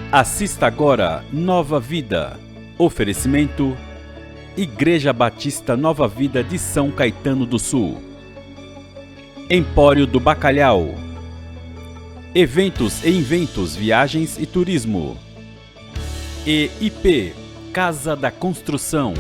Assista agora Nova Vida. Oferecimento: Igreja Batista Nova Vida de São Caetano do Sul. Empório do Bacalhau. Eventos e Inventos, Viagens e Turismo. E IP, Casa da Construção.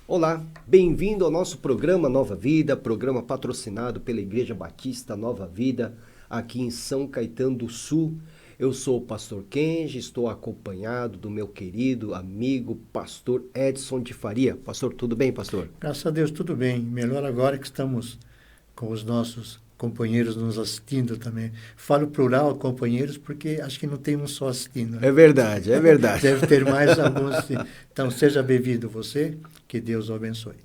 Olá, bem-vindo ao nosso programa Nova Vida, programa patrocinado pela Igreja Batista Nova Vida, aqui em São Caetano do Sul. Eu sou o pastor Kenji, estou acompanhado do meu querido amigo pastor Edson de Faria. Pastor, tudo bem, pastor? Graças a Deus, tudo bem. Melhor agora que estamos com os nossos companheiros nos assistindo também. Falo plural, companheiros, porque acho que não tem um só assistindo. Né? É verdade, é verdade. Deve ter mais alguns. Então, seja bem-vindo você, que Deus o abençoe.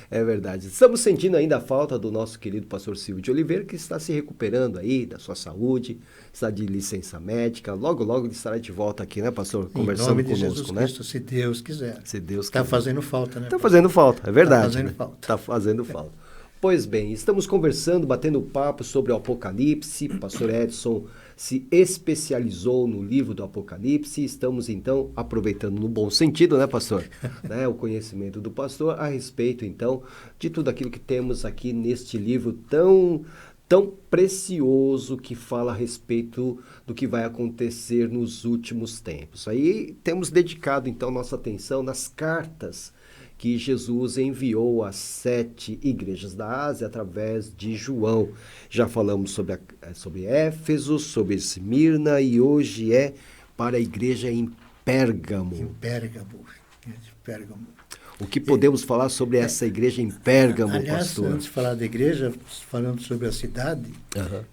É verdade. Estamos sentindo ainda a falta do nosso querido pastor Silvio de Oliveira, que está se recuperando aí da sua saúde, está de licença médica. Logo, logo ele estará de volta aqui, né, pastor? Conversando conosco, Jesus né? Cristo, se Deus quiser. Se Deus quiser. Está fazendo falta, né? Está fazendo falta, é verdade. Está fazendo falta. Está fazendo falta. Pois bem, estamos conversando, batendo papo sobre o Apocalipse. Pastor Edson se especializou no livro do Apocalipse. Estamos, então, aproveitando no bom sentido, né, pastor? Né, o conhecimento do pastor a respeito, então, de tudo aquilo que temos aqui neste livro tão precioso que fala a respeito do que vai acontecer nos últimos tempos. Aí temos dedicado, então, nossa atenção nas cartas que Jesus enviou às 7 igrejas da Ásia através de João. Já falamos sobre Éfeso, sobre Esmirna e hoje é para a igreja em Pérgamo. Em Pérgamo. O que podemos falar sobre essa igreja em Pérgamo, aliás, pastor? Antes de falar da igreja, falando sobre a cidade,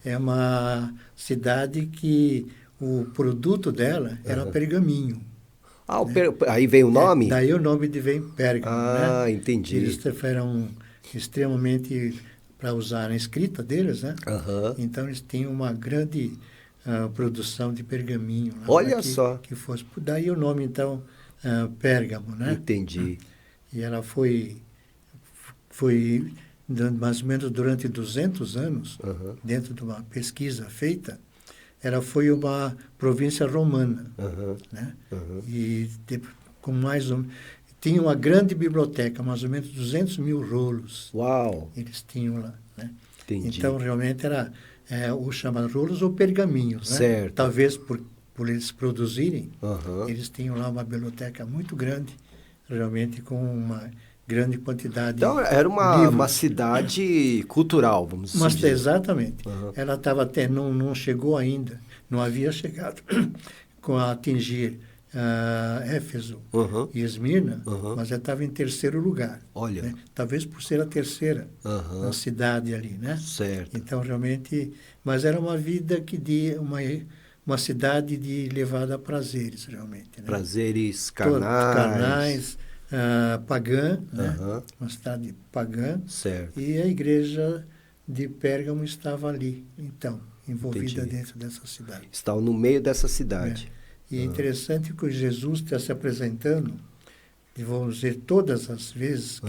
é uma cidade que o produto dela era pergaminho. Ah, aí vem o nome? Daí o nome vem Pérgamo. Ah, entendi. Eles eram extremamente para usar a escrita deles, né? Então eles tinham uma grande produção de pergaminho. Olha só. Que fosse, daí o nome, então, Pérgamo, né? Entendi. E ela foi mais ou menos durante 200 anos, dentro de uma pesquisa feita, ela foi uma província romana, né? E com tinha uma grande biblioteca, mais ou menos 200 mil rolos. Uau! Eles tinham lá, né? Entendi. Então, realmente, era o chamado rolos ou pergaminhos, né? Certo. Talvez por eles produzirem, eles tinham lá uma biblioteca muito grande, realmente com uma grande quantidade. Então, era uma cidade cultural, vamos dizer. Exatamente. Ela estava até, não chegou ainda, não havia chegado a atingir Éfeso e Esmirna, mas ela estava em terceiro lugar. Olha. Né? Talvez por ser a terceira na cidade ali, né? Certo. Então, realmente, mas era uma vida uma cidade de levada a prazeres, realmente. Né? Prazeres carnais. Pagã, né? Uma cidade pagã. Certo. E a igreja de Pérgamo estava ali, então, envolvida dentro dessa cidade. Estava no meio dessa cidade. E é interessante que Jesus está se apresentando, e vamos dizer, todas as vezes,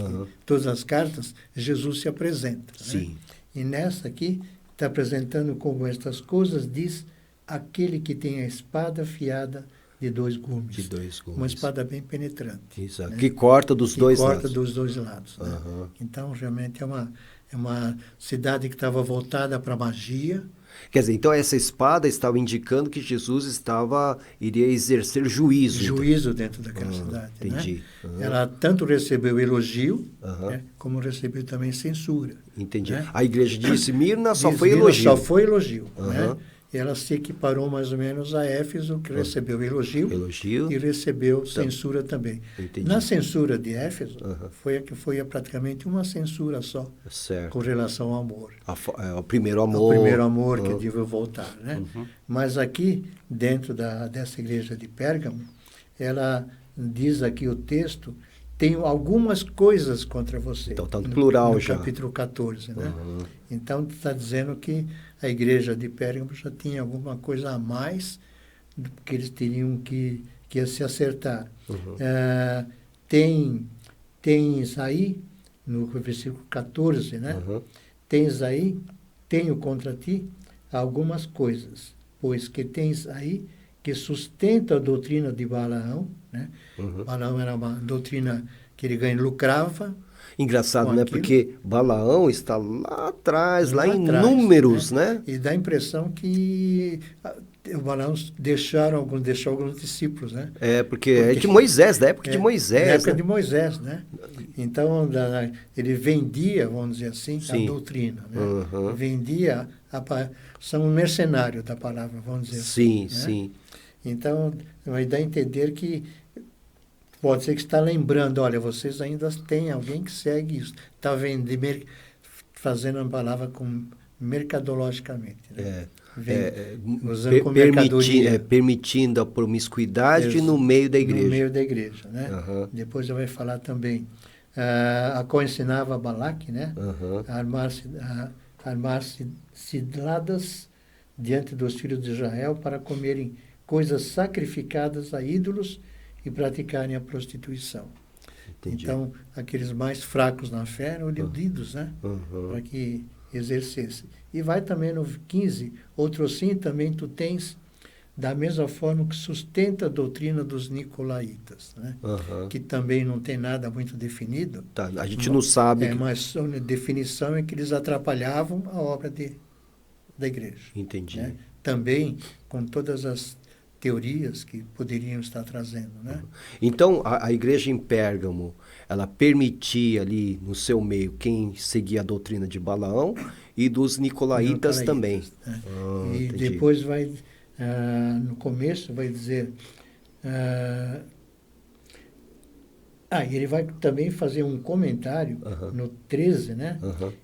todas as cartas, Jesus se apresenta. Sim. Né? E nessa aqui, está apresentando como estas coisas diz aquele que tem a espada afiada de 2 gumes. De 2 gumes. Uma espada bem penetrante. Exato. Né? Que corta dos dois lados. Corta dos dois lados. Né? Então, realmente, é uma cidade que estava voltada para a magia. Quer dizer, então essa espada estava indicando que Jesus iria exercer juízo. Juízo dentro daquela cidade. Entendi. Né? Ela tanto recebeu elogio, né, como recebeu também censura. Entendi. Né? A igreja de Esmirna só foi elogio. Só foi elogio. Né? Ela se equiparou mais ou menos a Éfeso, que recebeu elogio e recebeu censura também. Entendi. Na censura de Éfeso, foi a que foi praticamente uma censura só, certo, com relação ao amor. O primeiro amor. O primeiro amor que devia voltar. Né? Mas aqui, dentro dessa igreja de Pérgamo, ela diz aqui o texto tenho algumas coisas contra você. Então está no plural no já. capítulo 14, né? Então está dizendo que a igreja de Pérgamo já tinha alguma coisa a mais do que eles teriam que se acertar. Tens aí, no versículo 14, né? Tens aí, tenho contra ti algumas coisas, pois que tens aí que sustenta a doutrina de Balaão, né? Balaão era uma doutrina que ele lucrava. Engraçado, né? Aquilo. Porque Balaão está lá atrás, lá em atrás, Números, né? E dá a impressão que o Balaão deixou alguns discípulos, né? Porque é de Moisés, da época de Moisés. Da época né? de Moisés, né? Então, ele vendia, vamos dizer assim, Sim. a doutrina, né? Vendia, são um mercenário da palavra, vamos dizer Sim, assim. sim. Né? Então, vai dar a entender que pode ser que está lembrando, olha, vocês ainda têm alguém que segue isso. Está fazendo a palavra mercadologicamente. Né? Usando como mercadoria. Permitindo a promiscuidade no meio da igreja. No meio da igreja, né? Depois eu vou falar também. A qual ensinava a Balaque, né? A armar-se ciladas diante dos filhos de Israel para comerem coisas sacrificadas a ídolos e praticarem a prostituição. Entendi. Então, aqueles mais fracos na fé eram iludidos, né? Para que exercessem. E vai também no 15, outro sim também tu tens, da mesma forma que sustenta a doutrina dos nicolaítas, né? Que também não tem nada muito definido. Tá, a gente não sabe. Mas a definição é que eles atrapalhavam a obra da igreja. Entendi. Né? Também com todas as teorias que poderiam estar trazendo, né? Então, a igreja em Pérgamo, ela permitia ali no seu meio quem seguia a doutrina de Balaão e dos nicolaítas também. Né? E entendi. Depois vai, no começo, vai dizer... ele vai também fazer um comentário no 13, né?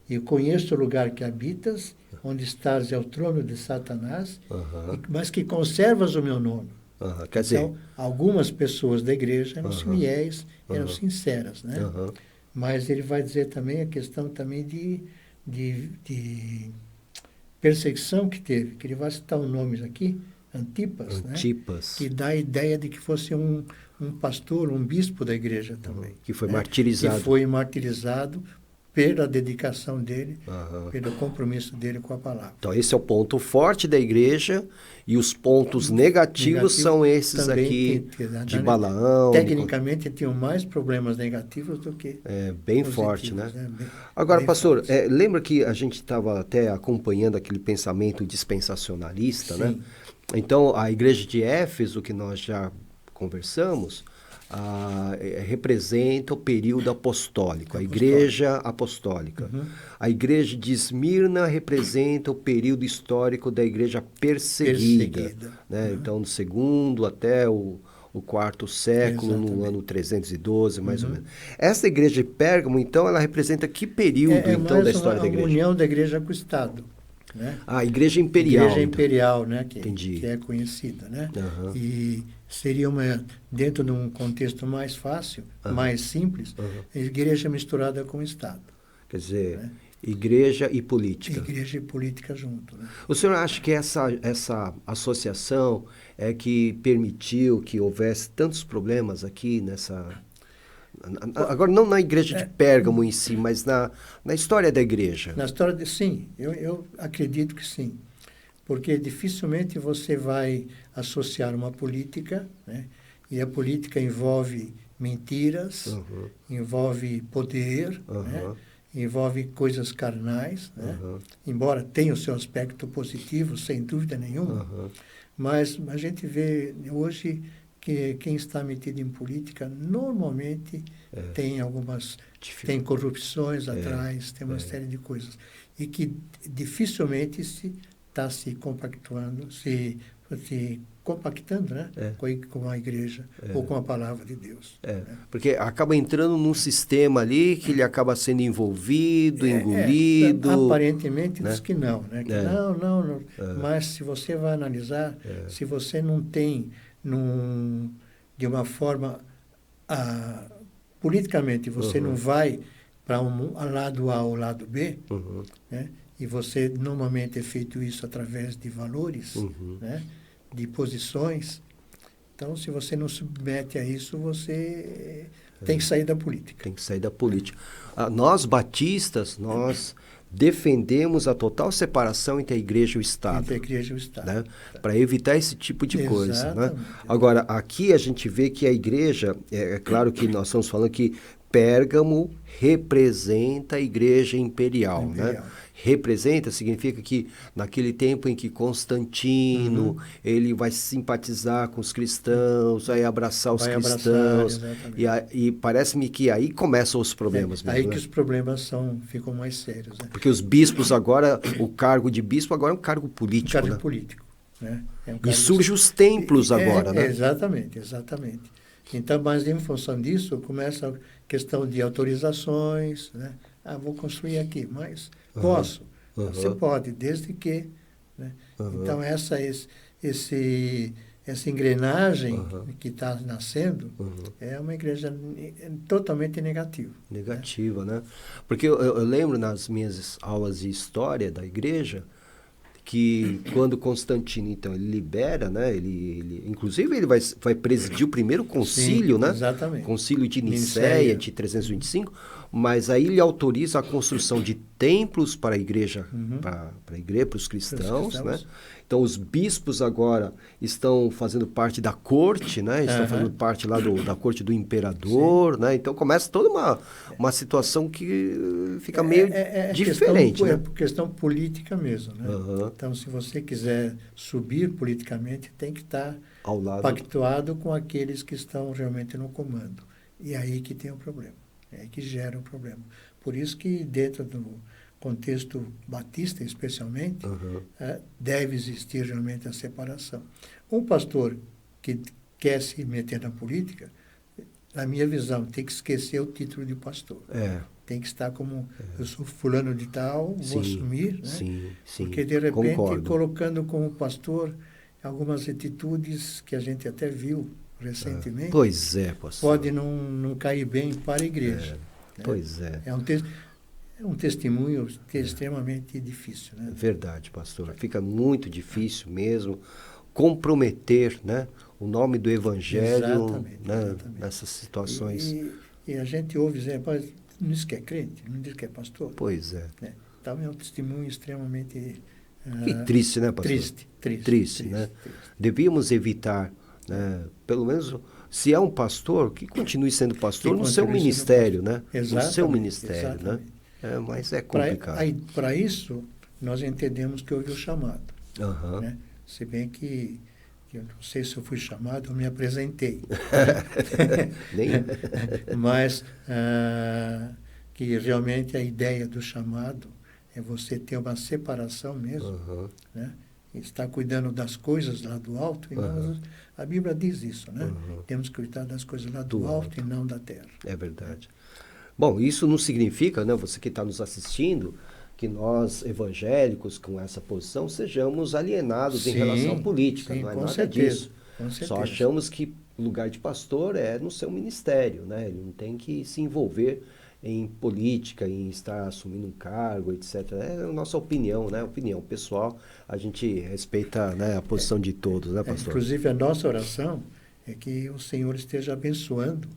E conheço o lugar que habitas, onde estás é o trono de Satanás, mas que conservas o meu nome. Quer dizer, então, algumas pessoas da igreja eram fiéis, eram sinceras, né? Mas ele vai dizer também a questão também de perseguição que teve, que ele vai citar os nomes aqui, Antipas, né? Que dá a ideia de que fosse um pastor, um bispo da igreja também. Que foi martirizado. Que foi martirizado pela dedicação dele, pelo compromisso dele com a palavra. Então, esse é o ponto forte da igreja e os pontos negativos são esses aqui de Balaão. Tecnicamente, tinham mais problemas negativos do que bem forte, né? Agora, bem pastor, lembra que a gente estava até acompanhando aquele pensamento dispensacionalista, né? Então, a igreja de Éfeso, que nós já conversamos, representa o período apostólico, a igreja apostólica. A igreja de Esmirna representa o período histórico da igreja perseguida. Né? Então, do segundo até o quarto século, no ano 312, mais ou menos. Essa igreja de Pérgamo, então, ela representa que período, então, da história da igreja? A união da igreja com o Estado. Né? A igreja imperial. Igreja imperial, né? Entendi. Que é conhecida, né? E seria dentro de um contexto mais fácil, mais simples, a igreja misturada com o Estado. Quer dizer, né? Igreja e política. Igreja e política junto. Né? O senhor acha que essa associação é que permitiu que houvesse tantos problemas aqui nessa... Agora, não na igreja de Pérgamo em si, mas na história da igreja. Na história, sim. Eu acredito que sim. Porque dificilmente você vai associar uma política, né? E a política envolve mentiras, envolve poder, né? Envolve coisas carnais, né? Embora tenha o seu aspecto positivo, sem dúvida nenhuma. Mas a gente vê hoje que quem está metido em política normalmente tem tem corrupções atrás, tem uma série de coisas. E que dificilmente está se compactuando, se compactando, né? Com a igreja ou com a palavra de Deus. Porque acaba entrando num sistema ali que ele acaba sendo envolvido, engolido. Aparentemente diz que não, né? Que não. Mas se você vai analisar, se você não tem de uma forma politicamente você não vai para um lado A ou lado B, né? E você normalmente é feito isso através de valores, né? De posições. Então, se você não submete a isso, você tem que sair da política. Tem que sair da política. Nós, batistas, nós defendemos a total separação entre a igreja e o Estado. Entre a igreja e o Estado. Né? Para evitar esse tipo de coisa. Né? Exatamente. Agora, aqui a gente vê que a igreja, é claro que nós estamos falando que Pérgamo representa a igreja imperial. Né? Representa significa que naquele tempo em que Constantino ele vai simpatizar com os cristãos, vai abraçar os cristãos, e parece-me que aí começam os problemas mesmo, aí né? que os problemas ficam mais sérios, né? Porque os bispos agora, o cargo de bispo agora é um cargo político, cargo né? político, né? E surgem os templos agora, né? Exatamente. Então, mas em função disso, começa a questão de autorizações, né? Vou construir aqui, mas posso? Você pode, desde que... Né? Então, essa engrenagem que está nascendo é uma igreja totalmente negativa. Negativa, né? Porque eu lembro nas minhas aulas de história da igreja que quando Constantino, então, ele libera, né? Inclusive, ele vai presidir o primeiro concílio, né? Exatamente. Concílio de Nicéia, de 325, mas aí ele autoriza a construção de templos para a igreja, para os cristãos, né? Então, os bispos agora estão fazendo parte da corte, né? Estão fazendo parte lá da corte do imperador, né? Então, começa toda uma situação que fica meio diferente, né? né? É questão política mesmo, né? Então, se você quiser subir politicamente, tem que estar pactuado com aqueles que estão realmente no comando. E aí que tem o problema. É aí que gera o problema. Por isso que dentro do contexto batista, especialmente, deve existir realmente a separação. Um pastor que quer se meter na política, na minha visão, tem que esquecer o título de pastor. Tem que estar como, eu sou fulano de tal, vou assumir, né? Sim, porque, de repente, concordo. colocando como pastor algumas atitudes que a gente até viu recentemente, pois é, pastor. Pode não cair bem para a igreja. Né? Pois é. É um testemunho extremamente difícil, né? Verdade, pastor. Fica muito difícil mesmo comprometer, né, o nome do evangelho, né, nessas situações. E a gente ouve dizer, não diz que é crente, não diz que é pastor. Pois é. Né? Então é um testemunho extremamente... e triste, né, pastor? Triste, né? Devíamos evitar, né, pelo menos... Se é um pastor, que continue sendo pastor no seu ministério, né? No seu ministério, né? Mas é complicado. Para isso, nós entendemos que houve o chamado. Né? Se bem que eu não sei se eu fui chamado, eu me apresentei. Mas que realmente a ideia do chamado é você ter uma separação mesmo, né? Estar cuidando das coisas lá do alto. E nós, a Bíblia diz isso, né? Temos que cuidar das coisas lá do alto e não da terra. É verdade. Bom, isso não significa, né, você que está nos assistindo, que nós, evangélicos, com essa posição, sejamos alienados em relação à política. Não é nada disso. Só achamos que o lugar de pastor é no seu ministério, né? Ele não tem que se envolver em política, em estar assumindo um cargo, etc. É a nossa opinião, né? Opinião pessoal. A gente respeita, né, a posição de todos, né, pastor? Inclusive, a nossa oração é que o Senhor esteja abençoando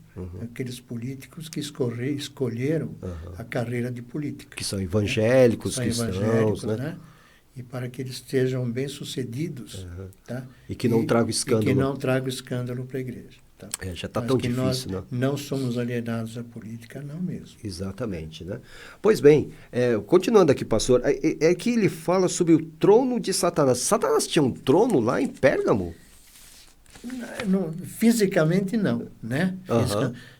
aqueles políticos que escolheram a carreira de política. Que são evangélicos, cristãos, né? E para que eles sejam bem-sucedidos. Tá? E que não tragam escândalo. E que não tragam escândalo para a igreja. Tá? Já está tão difícil, nós né? Não somos alienados à política, não mesmo. Exatamente, né? Pois bem, continuando aqui, pastor, é que ele fala sobre o trono de Satanás. Satanás tinha um trono lá em Pérgamo? Não, fisicamente não, né?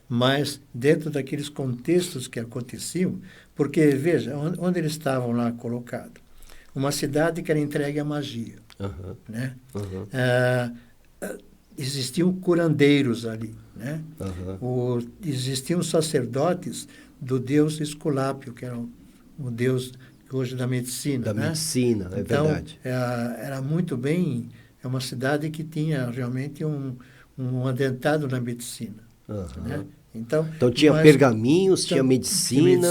Mas dentro daqueles contextos que aconteciam, porque, veja, onde eles estavam lá colocados? Uma cidade que era entregue à magia, né? Existiam curandeiros ali, né? Existiam sacerdotes do deus Esculápio, que era o deus hoje da medicina. Da medicina, é verdade. Então, era muito bem... É uma cidade que tinha realmente um adentado na medicina. Né? Então tinha pergaminhos, tinha medicina.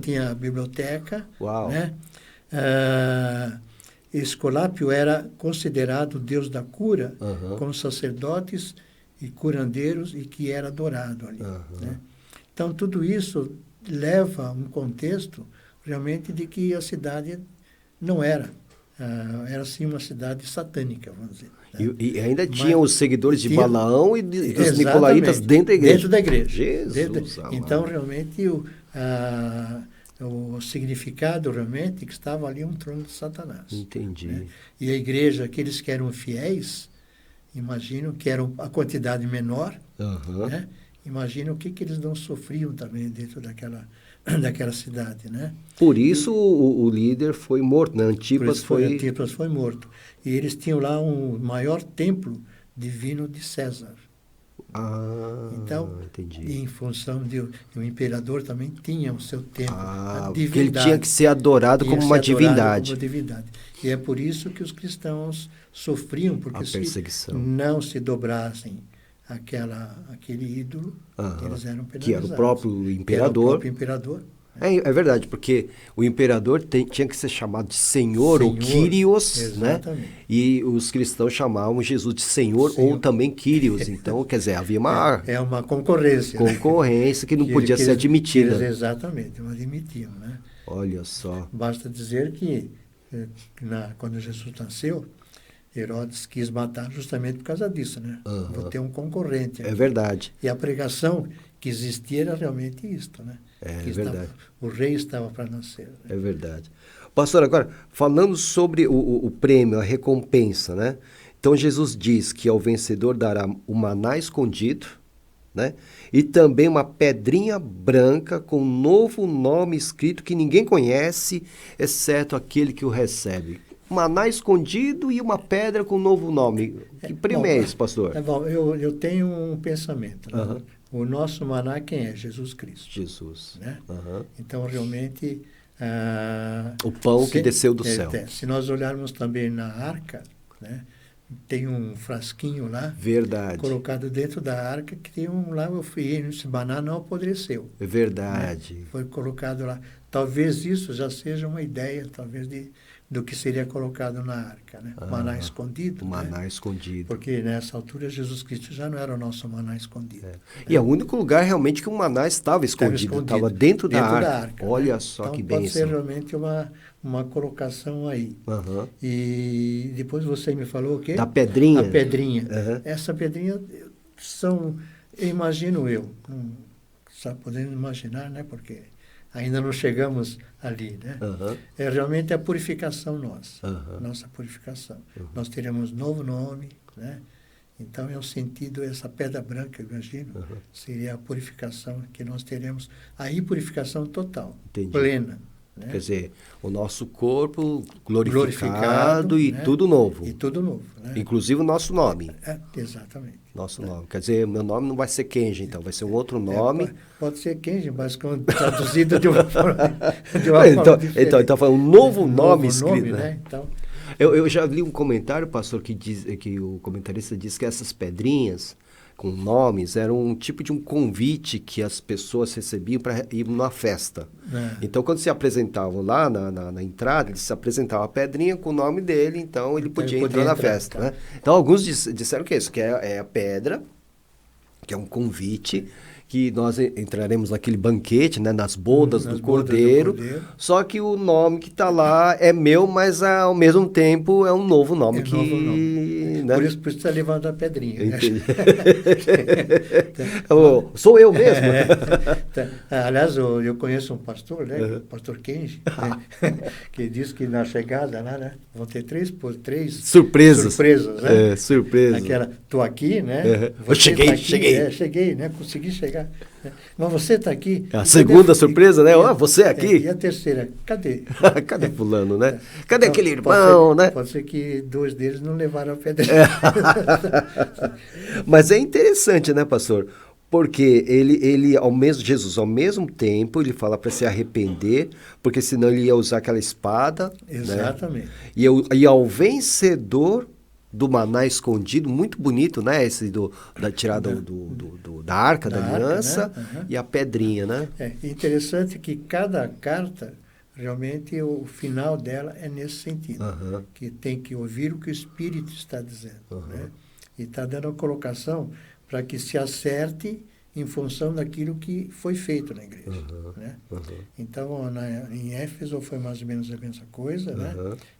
Tinha a biblioteca. Uau. Né? Escolápio era considerado o deus da cura, com sacerdotes e curandeiros, e que era adorado ali. Né? Então, tudo isso leva a um contexto realmente de que a cidade não era. Era sim uma cidade satânica, vamos dizer. Né? E ainda tinha os seguidores de Balaão e dos Nicolaitas dentro da igreja. Dentro da igreja. Jesus, então, realmente, o significado realmente que estava ali um trono de Satanás. Entendi. Né? E a igreja, aqueles que eram fiéis, imaginam que eram a quantidade menor, né? Imagina o que eles não sofriam também dentro daquela cidade, né? Por isso o líder foi morto, né? Antipas foi morto. E eles tinham lá um maior templo divino de César. Então, entendi. Em função o imperador também tinha o seu templo, a divindade. Porque ele tinha que ser adorado como uma divindade. E é por isso que os cristãos sofriam, porque se não se dobrassem aquele ídolo, eles eram penalizados. Que era o próprio imperador. É verdade, porque o imperador tinha que ser chamado de Senhor ou Kyrios, exatamente. Né? E os cristãos chamavam Jesus de Senhor ou também Kyrios. Então, quer dizer, havia uma... uma concorrência. Concorrência que não podia ser admitida. Exatamente, não admitiam, né? Olha só. Basta dizer que, quando Jesus nasceu, Herodes quis matar justamente por causa disso, né? Vou ter um concorrente aqui. É verdade. E a pregação que existia era realmente isto, né? É verdade. O rei estava para nascer. Né? É verdade. Pastor, agora, falando sobre o prêmio, a recompensa, né? Então, Jesus diz que ao vencedor dará o maná escondido, né? E também uma pedrinha branca com um novo nome escrito que ninguém conhece, exceto aquele que o recebe. Maná escondido e uma pedra com um novo nome. Que prêmio é esse, pastor? Eu tenho um pensamento. Né? O nosso maná quem é? Jesus Cristo. Jesus. Né? Então, realmente... o pão que desceu do céu. Se nós olharmos também na arca, né? Tem um frasquinho lá. Verdade. Colocado dentro da arca, que tem lá, esse maná não apodreceu. É verdade. Né? Foi colocado lá. Talvez isso já seja uma ideia, talvez, do que seria colocado na arca, né? O maná escondido. O maná né? escondido. Porque nessa altura Jesus Cristo já não era o nosso maná escondido. Né? E é o único lugar realmente que o maná estava escondido. Estava dentro da arca. Olha, né? Só então, que bênção. Pode ser realmente uma colocação aí. E depois você me falou o quê? Da pedrinha. A pedrinha. Essa pedrinha imagino eu, só podendo imaginar, né? Porque ainda não chegamos ali, né? É realmente a purificação nossa, nossa purificação. Nós teremos novo nome, né? Então, é o sentido, essa pedra branca, eu imagino, seria a purificação que nós teremos, aí purificação total, plena. Né? Quer dizer, o nosso corpo glorificado e, né? Tudo novo. E tudo novo. Né? Inclusive o nosso nome. Exatamente. Nosso nome. Quer dizer, meu nome não vai ser Kenji, então, vai ser um outro nome. Pode ser Kenji, mas traduzido de uma forma diferente. Então, foi um novo nome escrito. Né? Então, eu já li um comentário, pastor, que o comentarista disse que essas pedrinhas com nomes eram um tipo de um convite que as pessoas recebiam para ir numa festa. Então, quando se apresentavam lá na entrada, eles se apresentavam a pedrinha com o nome dele, então ele podia entrar na festa. Né? Então, alguns disseram que é isso, que é a pedra, que é um convite, que nós entraremos naquele banquete, né, nas bodas do Cordeiro, só que o nome que está lá é meu, mas ao mesmo tempo é um novo nome. Novo nome. Né? Por isso está levando a pedrinha. Né? Sou eu mesmo. Aliás, eu conheço um pastor, né, o pastor Kenji, né, que diz que na chegada lá, né, vão ter três surpresas. Né? Surpresa. Aquela, estou aqui, né? Eu cheguei. Cheguei, né? Consegui chegar. Mas você está aqui. A segunda surpresa, né? Você aqui. E a terceira, cadê? Cadê fulano, né? Cadê aquele irmão, né? Pode ser que 2 deles não levaram a pedra. Mas é interessante, né, pastor? Porque Jesus, ao mesmo tempo, ele fala para se arrepender, porque senão ele ia usar aquela espada. Exatamente. Né? E ao vencedor do maná escondido, muito bonito, né? Esse da tirada da Arca da Aliança, né? E a pedrinha, né? É interessante que cada carta, realmente, o final dela é nesse sentido, que tem que ouvir o que o Espírito está dizendo, né? E está dando a colocação para que se acerte em função daquilo que foi feito na igreja, né? Então, em Éfeso foi mais ou menos a mesma coisa, né?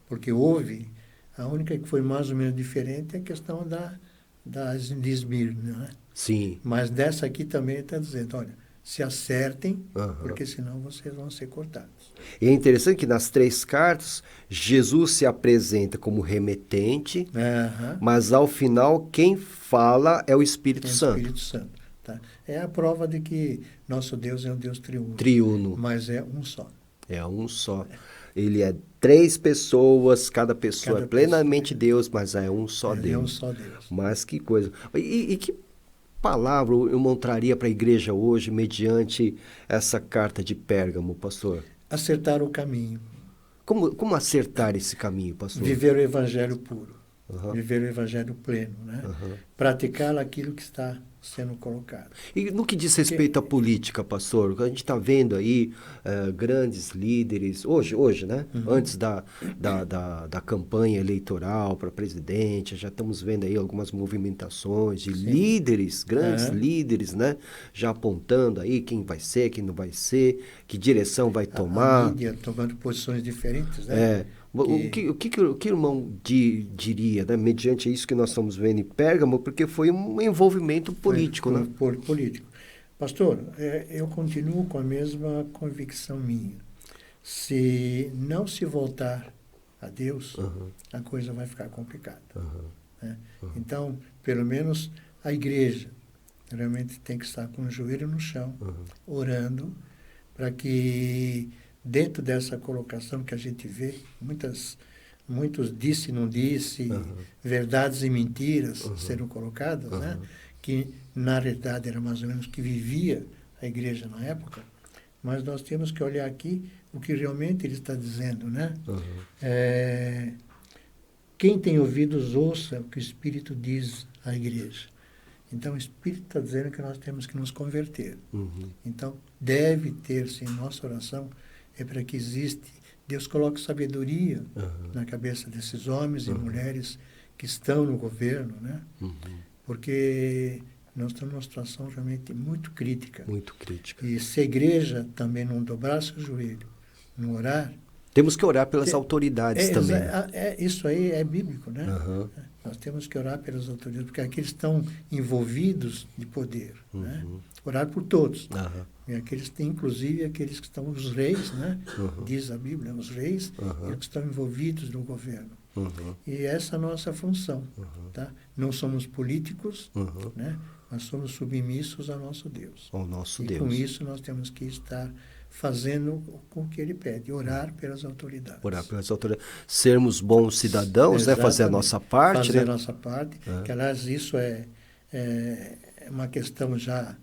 Porque houve, a única que foi mais ou menos diferente é a questão de Esmirna, né? Sim. Mas dessa aqui também está dizendo, olha, se acertem, porque senão vocês vão ser cortados. E é interessante que nas 3 cartas, Jesus se apresenta como remetente, mas ao final quem fala é o Espírito Santo. Espírito Santo, tá? É a prova de que nosso Deus é um Deus triuno. Triuno. Mas é um só. É um só. Ele é 3 pessoas, cada pessoa é plenamente Deus, mas é um só Deus. É um só Deus. Mas que coisa. E que palavra eu montaria para a igreja hoje, mediante essa carta de Pérgamo, pastor? Acertar o caminho. Como acertar esse caminho, pastor? Viver o evangelho puro. Viver o evangelho pleno, né? Praticar aquilo que está sendo colocado. E no que diz respeito à política, pastor, a gente está vendo aí grandes líderes, hoje, né? Antes da campanha eleitoral para presidente, já estamos vendo aí algumas movimentações de líderes, grandes líderes, né? Já apontando aí quem vai ser, quem não vai ser, que direção vai tomar. A mídia tomando posições diferentes, né? O que o irmão diria, né, mediante isso que nós estamos vendo em Pérgamo, porque foi um envolvimento político, né? Político. Pastor, eu continuo com a mesma convicção minha. Se não se voltar a Deus, a coisa vai ficar complicada. Né? Então, pelo menos a igreja realmente tem que estar com o joelho no chão, orando, para que dentro dessa colocação que a gente vê, muitos disse e não disse, verdades e mentiras sendo colocadas, né? Que na realidade era mais ou menos o que vivia a igreja na época, mas nós temos que olhar aqui o que realmente ele está dizendo, né? Quem tem ouvidos, ouça o que o Espírito diz à igreja. Então, o Espírito está dizendo que nós temos que nos converter. Então, deve ter-se em nossa oração, é para que Deus coloque sabedoria na cabeça desses homens e mulheres que estão no governo, né? Porque nós estamos numa situação realmente muito crítica. Muito crítica. E se a igreja também não dobrar seu joelho, não orar... Temos que orar pelas autoridades também. Isso aí é bíblico, né? Nós temos que orar pelas autoridades, porque aqueles estão envolvidos de poder, né? Orar por todos. E aqueles, inclusive aqueles que estão, os reis, né? Diz a Bíblia, os reis, eles que estão envolvidos no governo. E essa é a nossa função, tá? Não somos políticos, né? Mas somos submissos ao nosso Deus. Ao nosso Deus. E com isso nós temos que estar fazendo com o que ele pede, orar pelas autoridades. Orar pelas autoridades. Sermos bons cidadãos, né? Fazer a nossa parte. Fazer a nossa parte, que aliás isso é uma questão já,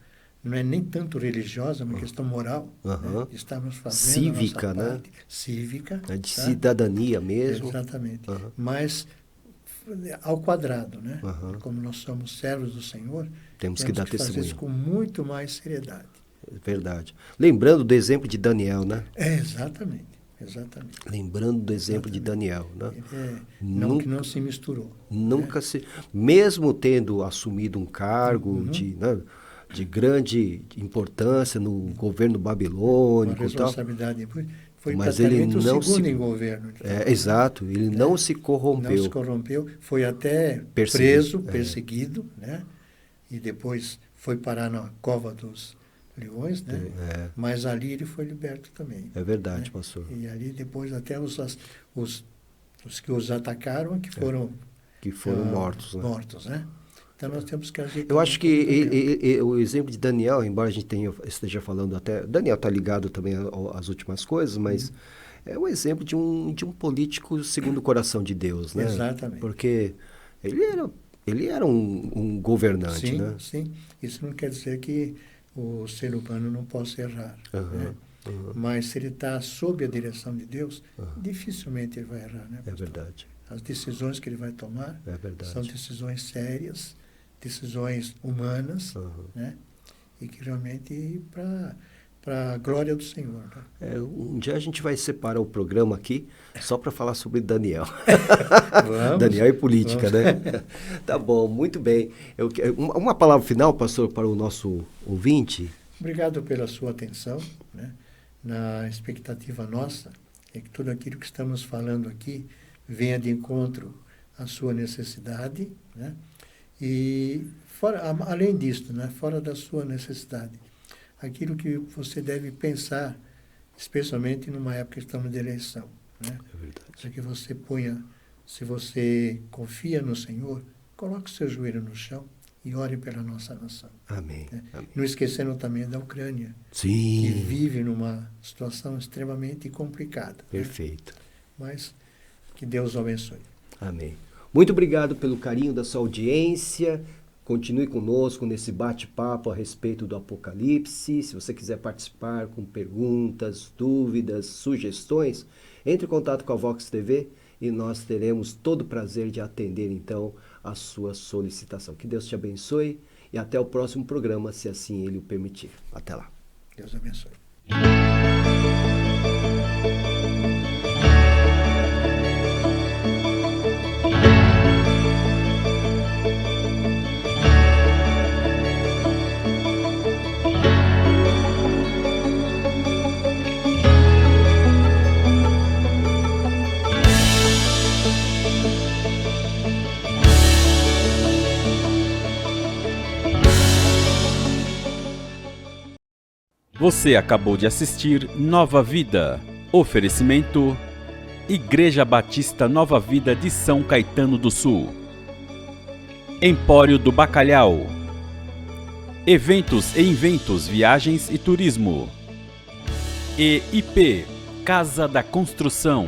não é nem tanto religiosa, é uma questão moral. Né? Estamos fazendo cívica, a nossa né? parte, cívica. De cidadania mesmo. Exatamente. Mas ao quadrado, né? Como nós somos servos do Senhor, temos que dar fazer testemunho. isso com muito mais seriedade. Verdade. Lembrando do exemplo de Daniel, né? Exatamente. Lembrando do exemplo de Daniel, né? Que não se misturou. Nunca mesmo tendo assumido um cargo de grande importância no governo babilônico. Uma responsabilidade. Foi mas ele não o segundo em governo. Exato, ele não se corrompeu. Não se corrompeu, foi até preso, perseguido, né? E depois foi parar na cova dos leões, né? Mas ali ele foi liberto também. É verdade, né? pastor. E ali depois até os que os atacaram que foram mortos, né? Mortos, né? Então nós temos que agir. Eu acho que o exemplo de Daniel, embora a gente esteja falando até... Daniel está ligado também às últimas coisas, mas é um exemplo de um político segundo o coração de Deus, né? Exatamente. Porque ele era um governante, né? Sim. Isso não quer dizer que o ser humano não possa errar, né? Mas se ele está sob a direção de Deus, dificilmente ele vai errar, né? É verdade. as decisões que ele vai tomar são decisões sérias, decisões humanas, né? E que realmente para a glória do Senhor. Né? Um dia a gente vai separar o programa aqui só para falar sobre Daniel. Daniel e política, né? Tá bom, muito bem. Uma palavra final, pastor, para o nosso ouvinte. Obrigado pela sua atenção, né? Na expectativa nossa é que tudo aquilo que estamos falando aqui venha de encontro à sua necessidade, né? E além disso, né? Fora da sua necessidade, aquilo que você deve pensar, especialmente numa época que estamos de eleição, né? É verdade. Para que você ponha, se você confia no Senhor, coloque o seu joelho no chão e ore pela nossa nação. Amém. Né? Amém. Não esquecendo também da Ucrânia, Sim. que vive numa situação extremamente complicada. Perfeito. Né? Mas que Deus o abençoe. Amém. Muito obrigado pelo carinho da sua audiência. Continue conosco nesse bate-papo a respeito do Apocalipse. Se você quiser participar com perguntas, dúvidas, sugestões, entre em contato com a Vox TV e nós teremos todo o prazer de atender, então, a sua solicitação. Que Deus te abençoe e até o próximo programa, se assim Ele o permitir. Até lá. Deus abençoe. Você acabou de assistir Nova Vida. Oferecimento: Igreja Batista Nova Vida de São Caetano do Sul. Empório do Bacalhau. Eventos e Inventos, Viagens e Turismo. EIP, Casa da Construção.